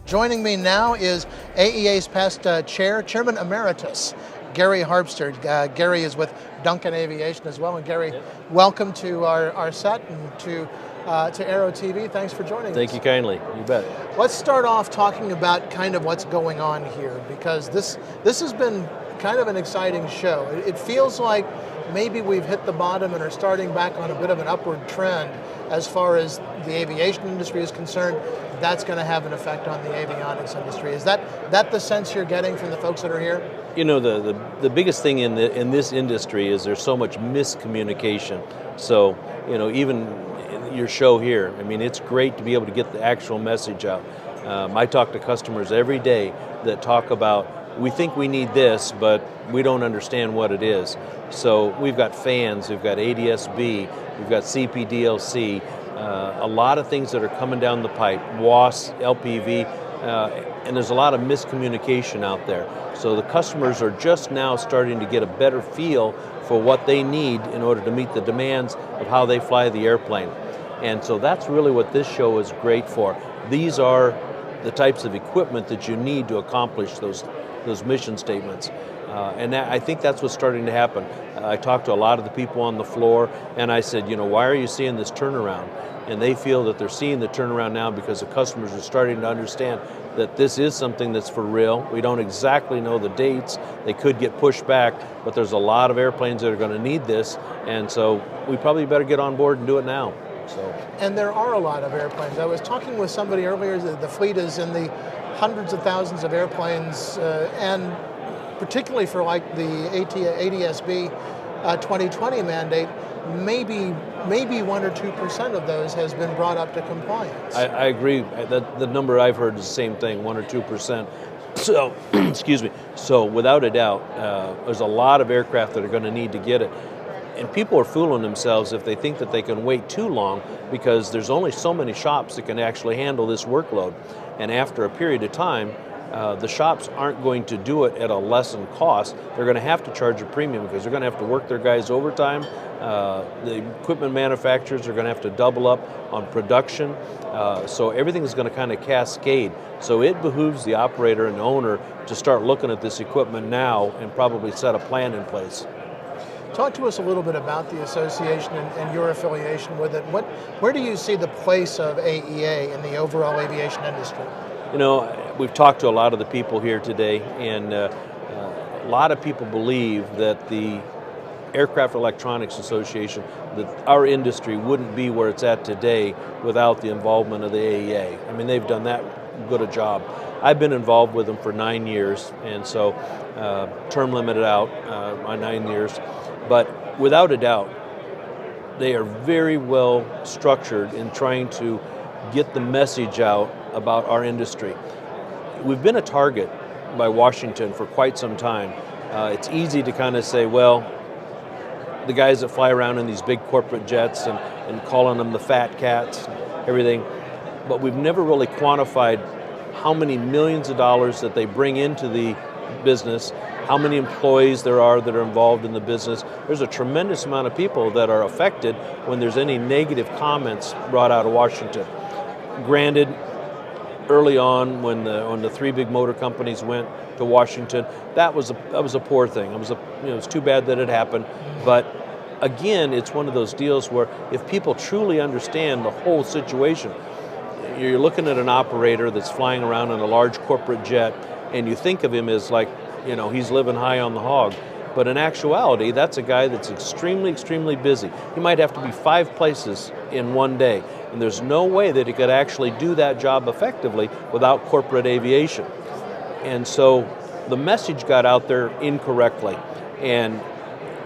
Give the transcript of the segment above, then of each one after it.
Joining me now is AEA's past Chairman Emeritus, Gary Harpster. Gary is with Duncan Aviation as well. And Gary, welcome to our set and to Aero-TV. Thanks for joining us. Thank you kindly, you bet. Let's start off talking about kind of what's going on here, because this has been kind of an exciting show. It feels like maybe we've hit the bottom and are starting back on a bit of an upward trend as far as the aviation industry is concerned. That's going to have an effect on the avionics industry. Is that the sense you're getting from the folks that are here? You know, the biggest thing in this industry is there's so much miscommunication. So, you know, even in your show here, I mean, it's great to be able to get the actual message out. I talk to customers every day that talk about, we think we need this, but we don't understand what it is. So we've got fans, we've got ADS-B, we've got CPDLC, a lot of things that are coming down the pipe, WAS, LPV, and there's a lot of miscommunication out there. So the customers are just now starting to get a better feel for what they need in order to meet the demands of how they fly the airplane. And so that's really what this show is great for. These are the types of equipment that you need to accomplish those mission statements. And I think that's what's starting to happen. I talked to a lot of the people on the floor and I said, you know, why are you seeing this turnaround? And they feel that they're seeing the turnaround now because the customers are starting to understand that this is something that's for real. We don't exactly know the dates. They could get pushed back, but there's a lot of airplanes that are going to need this. And so we probably better get on board and do it now. So. And there are a lot of airplanes. I was talking with somebody earlier that the fleet is in the hundreds of thousands of airplanes, and particularly for like the ADS-B 2020 mandate, maybe 1 or 2% of those has been brought up to compliance. I agree. The number I've heard is the same thing, 1 or 2%. So, excuse me. So without a doubt, there's a lot of aircraft that are going to need to get it. And people are fooling themselves if they think that they can wait too long, because there's only so many shops that can actually handle this workload. And after a period of time, the shops aren't going to do it at a lessened cost. They're going to have to charge a premium because they're going to have to work their guys overtime. The equipment manufacturers are going to have to double up on production. So everything is going to kind of cascade. So it behooves the operator and the owner to start looking at this equipment now and probably set a plan in place. Talk to us a little bit about the association and your affiliation with it. Where do you see the place of AEA in the overall aviation industry? You know, we've talked to a lot of the people here today, and a lot of people believe that the Aircraft Electronics Association, that our industry wouldn't be where it's at today without the involvement of the AEA. I mean, they've done that good a job. I've been involved with them for 9 years, and so term limited out my 9 years. But without a doubt, they are very well structured in trying to get the message out about our industry. We've been a target by Washington for quite some time. It's easy to kind of say, well, the guys that fly around in these big corporate jets and calling them the fat cats, everything, but we've never really quantified how many millions of dollars that they bring into the business, how many employees there are that are involved in the business. There's a tremendous amount of people that are affected when there's any negative comments brought out of Washington. Granted, early on when the three big motor companies went to Washington, that was a poor thing. It's too bad that it happened, but again, it's one of those deals where if people truly understand the whole situation, you're looking at an operator that's flying around in a large corporate jet, and you think of him as like, you know, he's living high on the hog. But in actuality, that's a guy that's extremely, extremely busy. He might have to be 5 places in one day, and there's no way that he could actually do that job effectively without corporate aviation. And so the message got out there incorrectly, and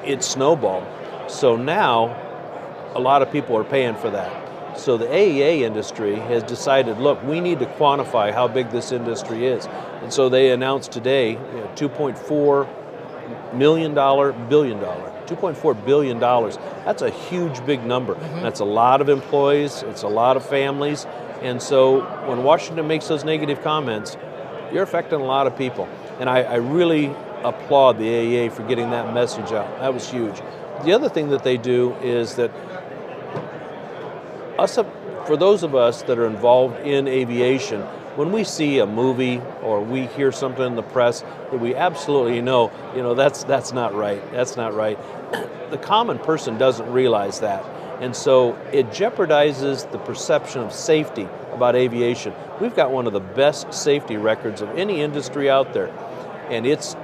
it snowballed. So now a lot of people are paying for that. So the AEA industry has decided, look, we need to quantify how big this industry is. And so they announced today $2.4 billion. That's a huge, big number. Mm-hmm. That's a lot of employees, it's a lot of families. And so when Washington makes those negative comments, you're affecting a lot of people. And I really applaud the AEA for getting that message out. That was huge. The other thing that they do is that for those of us that are involved in aviation, when we see a movie or we hear something in the press that we absolutely know, that's not right. That's not right. The common person doesn't realize that. And so it jeopardizes the perception of safety about aviation. We've got one of the best safety records of any industry out there. And it's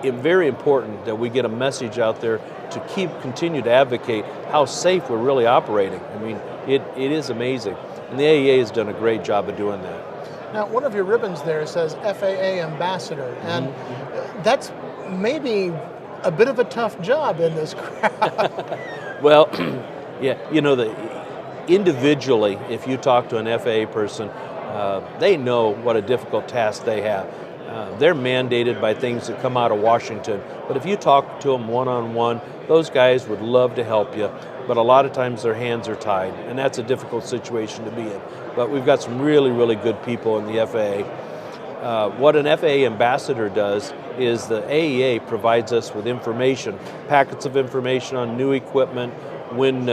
very important that we get a message out there to continue to advocate how safe we're really operating. I mean, it is amazing. And the AEA has done a great job of doing that. Now, one of your ribbons there says FAA Ambassador, and that's maybe a bit of a tough job in this crowd. Well, yeah, individually, if you talk to an FAA person, they know what a difficult task they have. They're mandated by things that come out of Washington, but if you talk to them one-on-one, those guys would love to help you, but a lot of times their hands are tied, and that's a difficult situation to be in. But we've got some really, really good people in the FAA. What an FAA ambassador does is the AEA provides us with information, packets of information on new equipment, when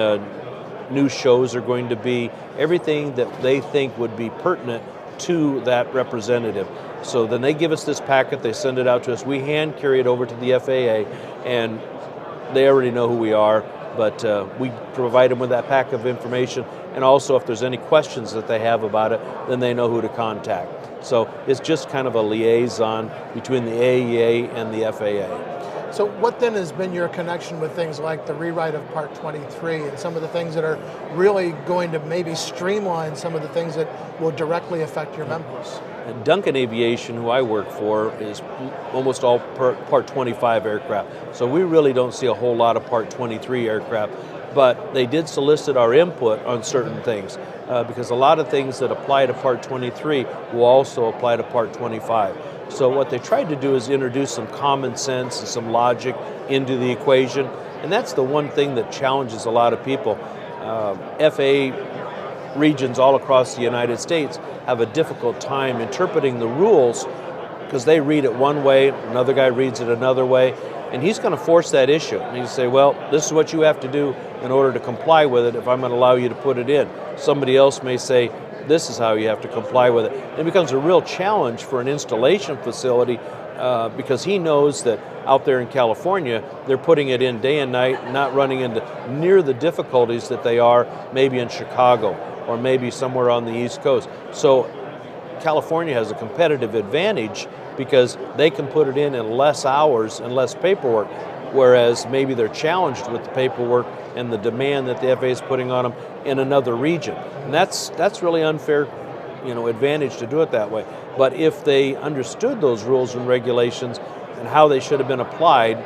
new shows are going to be, everything that they think would be pertinent to that representative. So then they give us this packet, they send it out to us, we hand carry it over to the FAA, and they already know who we are, but we provide them with that pack of information, and also if there's any questions that they have about it, then they know who to contact. So it's just kind of a liaison between the AEA and the FAA. So what then has been your connection with things like the rewrite of Part 23 and some of the things that are really going to maybe streamline some of the things that will directly affect your members? And Duncan Aviation, who I work for, is almost all Part 25 aircraft. So we really don't see a whole lot of Part 23 aircraft, but they did solicit our input on certain things because a lot of things that apply to Part 23 will also apply to Part 25. So what they tried to do is introduce some common sense and some logic into the equation, and that's the one thing that challenges a lot of people. FAA regions all across the United States have a difficult time interpreting the rules because they read it one way, another guy reads it another way, and he's going to force that issue. And he'll say, well, this is what you have to do in order to comply with it if I'm going to allow you to put it in. Somebody else may say, this is how you have to comply with it. It becomes a real challenge for an installation facility because he knows that out there in California, they're putting it in day and night, not running into near the difficulties that they are maybe in Chicago or maybe somewhere on the East Coast. So California has a competitive advantage because they can put it in less hours and less paperwork, whereas maybe they're challenged with the paperwork and the demand that the FAA is putting on them in another region. And that's really unfair, advantage to do it that way. But if they understood those rules and regulations and how they should have been applied,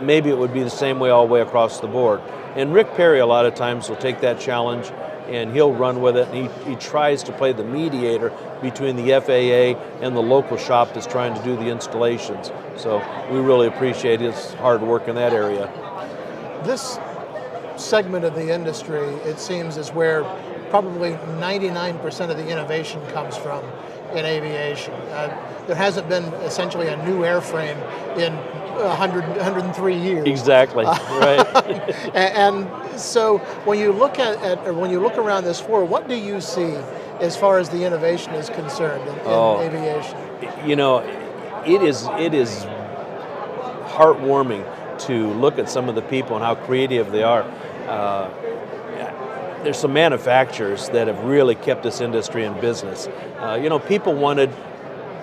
maybe it would be the same way all the way across the board. And Rick Perry a lot of times will take that challenge and he'll run with it, and he tries to play the mediator between the FAA and the local shop that's trying to do the installations. So we really appreciate his hard work in that area. This segment of the industry, it seems, is where probably 99% of the innovation comes from in aviation. There hasn't been essentially a new airframe in 103 years. Exactly, right. And so when you look when you look around this floor, what do you see as far as the innovation is concerned in aviation? It is heartwarming to look at some of the people and how creative they are. There's some manufacturers that have really kept this industry in business. People wanted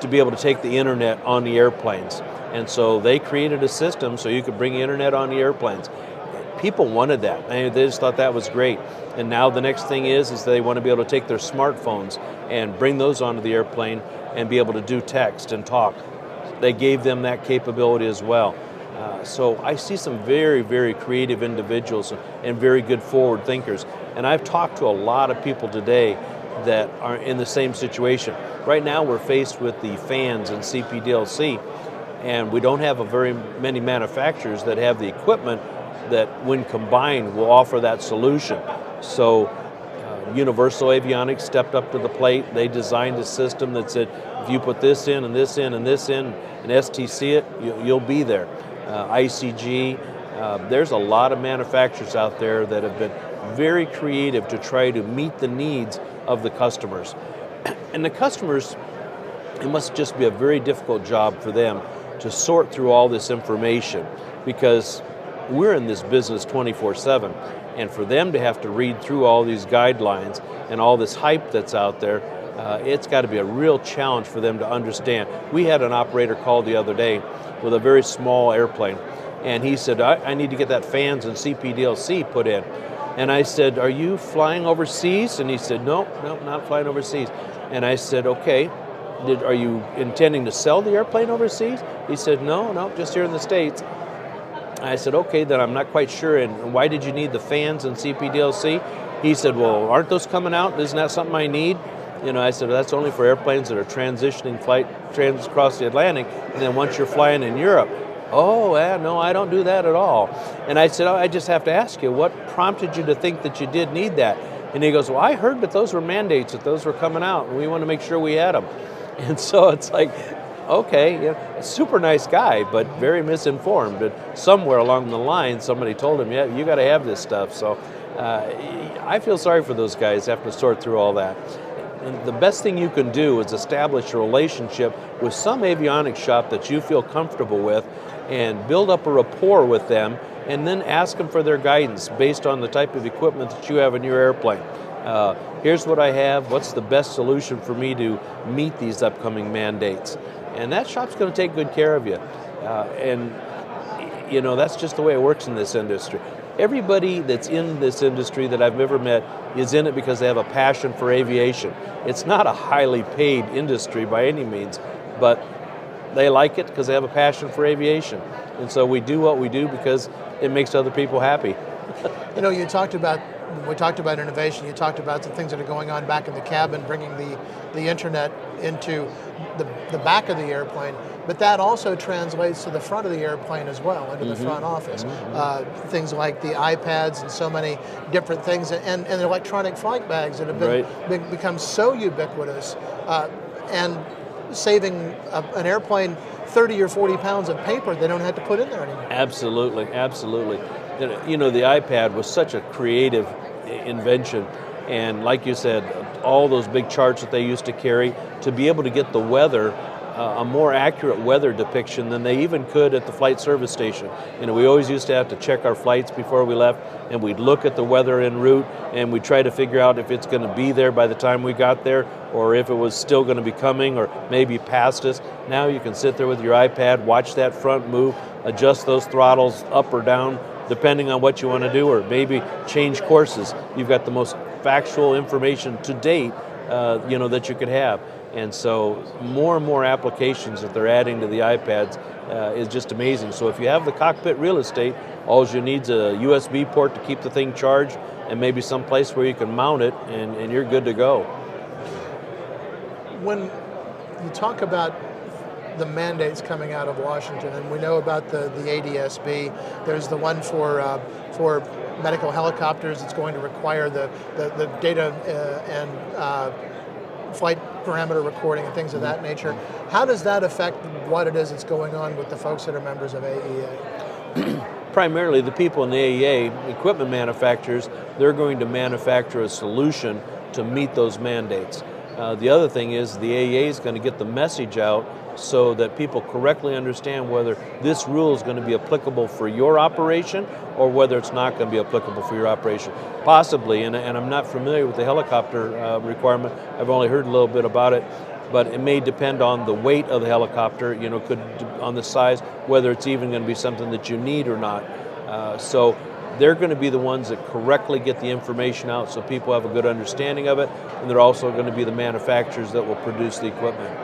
to be able to take the internet on the airplanes, and so they created a system so you could bring the internet on the airplanes. People wanted that. They just thought that was great. And now the next thing is they want to be able to take their smartphones and bring those onto the airplane and be able to do text and talk. They gave them that capability as well. So I see some very, very creative individuals and very good forward thinkers. And I've talked to a lot of people today that are in the same situation. Right now we're faced with the fans and CPDLC, and we don't have very many manufacturers that have the equipment that when combined will offer that solution. So Universal Avionics stepped up to the plate. They designed a system that said, if you put this in and this in and this in and STC it, you'll be there. ICG, there's a lot of manufacturers out there that have been very creative to try to meet the needs of the customers. And the customers, it must just be a very difficult job for them to sort through all this information, because we're in this business 24/7, and for them to have to read through all these guidelines and all this hype that's out there, it's got to be a real challenge for them to understand. We had an operator call the other day with a very small airplane, and he said, I need to get that fans and CPDLC put in. And I said, are you flying overseas? And he said, no, not flying overseas. And I said, okay, are you intending to sell the airplane overseas? He said, no, just here in the States. I said, okay, then I'm not quite sure. And why did you need the fans and CPDLC? He said, well, aren't those coming out? Isn't that something I need? I said, that's only for airplanes that are transitioning trans across the Atlantic, and then once you're flying in Europe. Oh, no, I don't do that at all. And I said, I just have to ask you, what prompted you to think that you did need that? And he goes, well, I heard that those were mandates, that those were coming out, and we want to make sure we had them. And so it's like, okay, a super nice guy, but very misinformed. And somewhere along the line, somebody told him, yeah, you got to have this stuff. So I feel sorry for those guys having to sort through all that. And the best thing you can do is establish a relationship with some avionics shop that you feel comfortable with and build up a rapport with them, and then ask them for their guidance based on the type of equipment that you have in your airplane. Here's what I have, what's the best solution for me to meet these upcoming mandates? And that shop's going to take good care of you. And that's just the way it works in this industry. Everybody that's in this industry that I've ever met is in it because they have a passion for aviation. It's not a highly paid industry by any means, but they like it because they have a passion for aviation. And so we do what we do because it makes other people happy. We talked about innovation, you talked about the things that are going on back in the cabin, bringing the internet into the back of the airplane, but that also translates to the front of the airplane as well, into the front office. Things like the iPads and so many different things, and electronic flight bags that have become so ubiquitous, and saving an airplane 30 or 40 pounds of paper they don't have to put in there anymore. Absolutely. The iPad was such a creative invention, and like you said, all those big charts that they used to carry, to be able to get the weather, a more accurate weather depiction than they even could at the flight service station. We always used to have to check our flights before we left, and we'd look at the weather en route, and we'd try to figure out if it's going to be there by the time we got there, or if it was still going to be coming, or maybe past us. Now you can sit there with your iPad, watch that front move, adjust those throttles up or down, depending on what you want to do, or maybe change courses. You've got the most factual information to date, that you could have. And so more and more applications that they're adding to the iPads is just amazing. So if you have the cockpit real estate, all you need is a USB port to keep the thing charged, and maybe some place where you can mount it, and you're good to go. When you talk about the mandates coming out of Washington, and we know about the ADS-B, there's the one for medical helicopters. It's going to require the data and flight parameter recording and things of that nature. How does that affect what it is that's going on with the folks that are members of AEA? Primarily the people in the AEA, equipment manufacturers, they're going to manufacture a solution to meet those mandates. The other thing is the AEA is going to get the message out so that people correctly understand whether this rule is going to be applicable for your operation or whether it's not going to be applicable for your operation. Possibly, and I'm not familiar with the helicopter requirement, I've only heard a little bit about it, but it may depend on the weight of the helicopter, on the size, whether it's even going to be something that you need or not. So they're going to be the ones that correctly get the information out so people have a good understanding of it, and they're also going to be the manufacturers that will produce the equipment.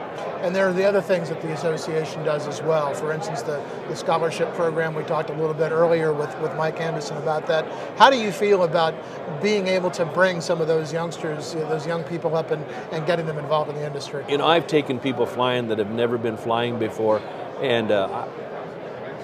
And there are the other things that the association does as well. For instance, the scholarship program, we talked a little bit earlier with Mike Anderson about that. How do you feel about being able to bring some of those youngsters, those young people up and getting them involved in the industry? I've taken people flying that have never been flying before, and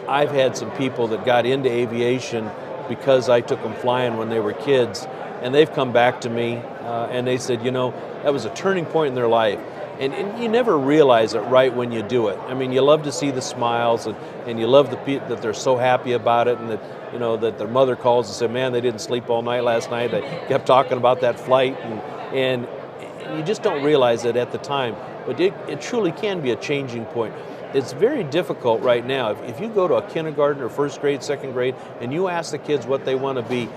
I've had some people that got into aviation because I took them flying when they were kids, and they've come back to me and they said, that was a turning point in their life. And you never realize it right when you do it. I mean, you love to see the smiles, and you love that they're so happy about it, and that that their mother calls and says, man, they didn't sleep all night last night. They kept talking about that flight, and you just don't realize it at the time, but it truly can be a changing point. It's very difficult right now. If you go to a kindergarten or first grade, second grade, and you ask the kids what they want to be,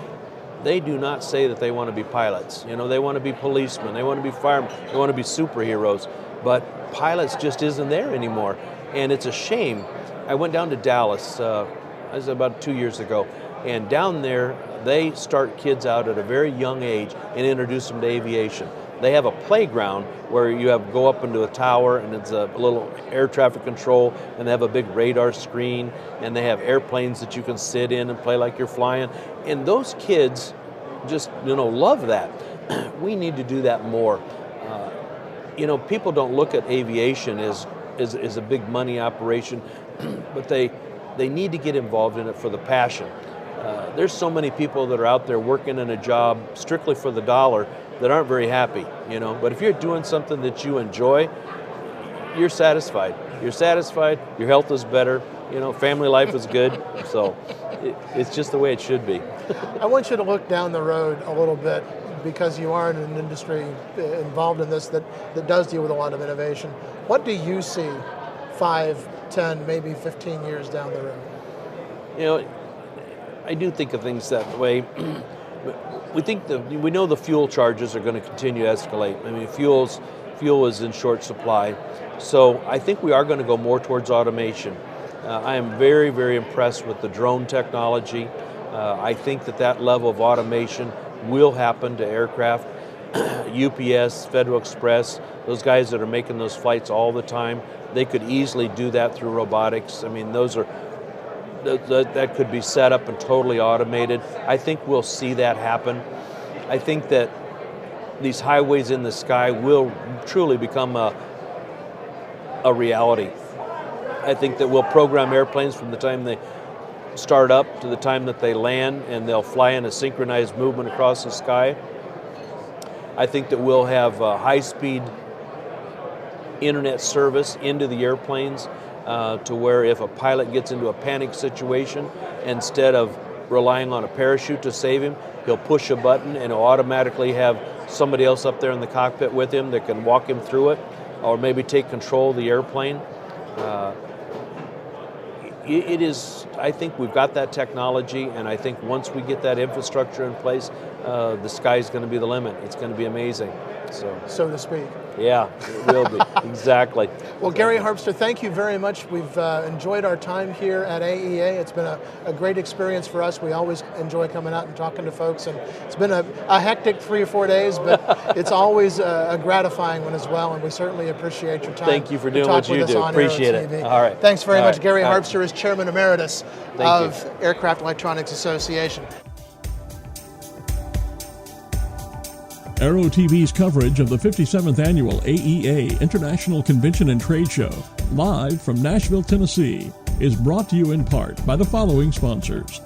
they do not say that they want to be pilots. You know, they want to be policemen, they want to be firemen, they want to be superheroes, but pilots just isn't there anymore, and it's a shame. I went down to Dallas, that was about 2 years ago, and down there, they start kids out at a very young age and introduce them to aviation. They have a playground where you go up into a tower, and it's a little air traffic control, and they have a big radar screen, and they have airplanes that you can sit in and play like you're flying. And those kids just, love that. We need to do that more. People don't look at aviation as a big money operation, but they need to get involved in it for the passion. There's so many people that are out there working in a job strictly for the dollar that aren't very happy, But if you're doing something that you enjoy, you're satisfied. You're satisfied, your health is better, family life is good. So it's just the way it should be. I want you to look down the road a little bit, because you are in an industry involved in this that does deal with a lot of innovation. What do you see 5, 10, maybe 15 years down the road? I do think of things that way. We know the fuel charges are going to continue to escalate. I mean, fuel is in short supply. So I think we are going to go more towards automation. I am very, very impressed with the drone technology. I think that level of automation will happen to aircraft. UPS, Federal Express, those guys that are making those flights all the time, they could easily do that through robotics. I mean, that could be set up and totally automated. I think we'll see that happen. I think that these highways in the sky will truly become a reality. I think that we'll program airplanes from the time they start up to the time that they land, and they'll fly in a synchronized movement across the sky. I think that we'll have high-speed internet service into the airplanes, to where if a pilot gets into a panic situation, instead of relying on a parachute to save him, he'll push a button and he'll automatically have somebody else up there in the cockpit with him that can walk him through it, or maybe take control of the airplane. I think we've got that technology, and I think once we get that infrastructure in place, the sky's going to be the limit. It's going to be amazing. So to speak. Yeah, it will be. Exactly. Well, Gary Harpster, thank you very much. We've enjoyed our time here at AEA. It's been a great experience for us. We always enjoy coming out and talking to folks, and it's been a hectic 3 or 4 days, but it's always a gratifying one as well, and we certainly appreciate your time. Thank you for doing what you do. Appreciate it. All right. Thanks very much. Right. Gary Harpster is Chairman Emeritus of you. Aircraft Electronics Association. AeroTV's coverage of the 57th Annual AEA International Convention and Trade Show, live from Nashville, Tennessee, is brought to you in part by the following sponsors.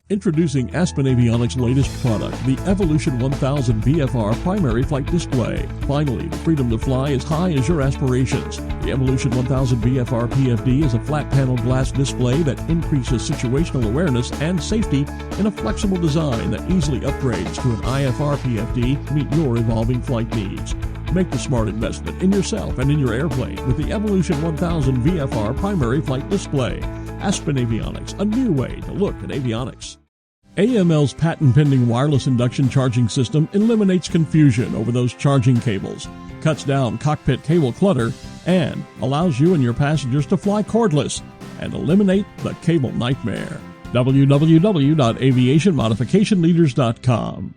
Introducing Aspen Avionics' latest product, the Evolution 1000 VFR Primary Flight Display. Finally, the freedom to fly as high as your aspirations. The Evolution 1000 VFR PFD is a flat panel glass display that increases situational awareness and safety in a flexible design that easily upgrades to an IFR PFD to meet your evolving flight needs. Make the smart investment in yourself and in your airplane with the Evolution 1000 VFR Primary Flight Display. Aspen Avionics, a new way to look at avionics. AML's patent-pending wireless induction charging system eliminates confusion over those charging cables, cuts down cockpit cable clutter, and allows you and your passengers to fly cordless and eliminate the cable nightmare. www.aviationmodificationleaders.com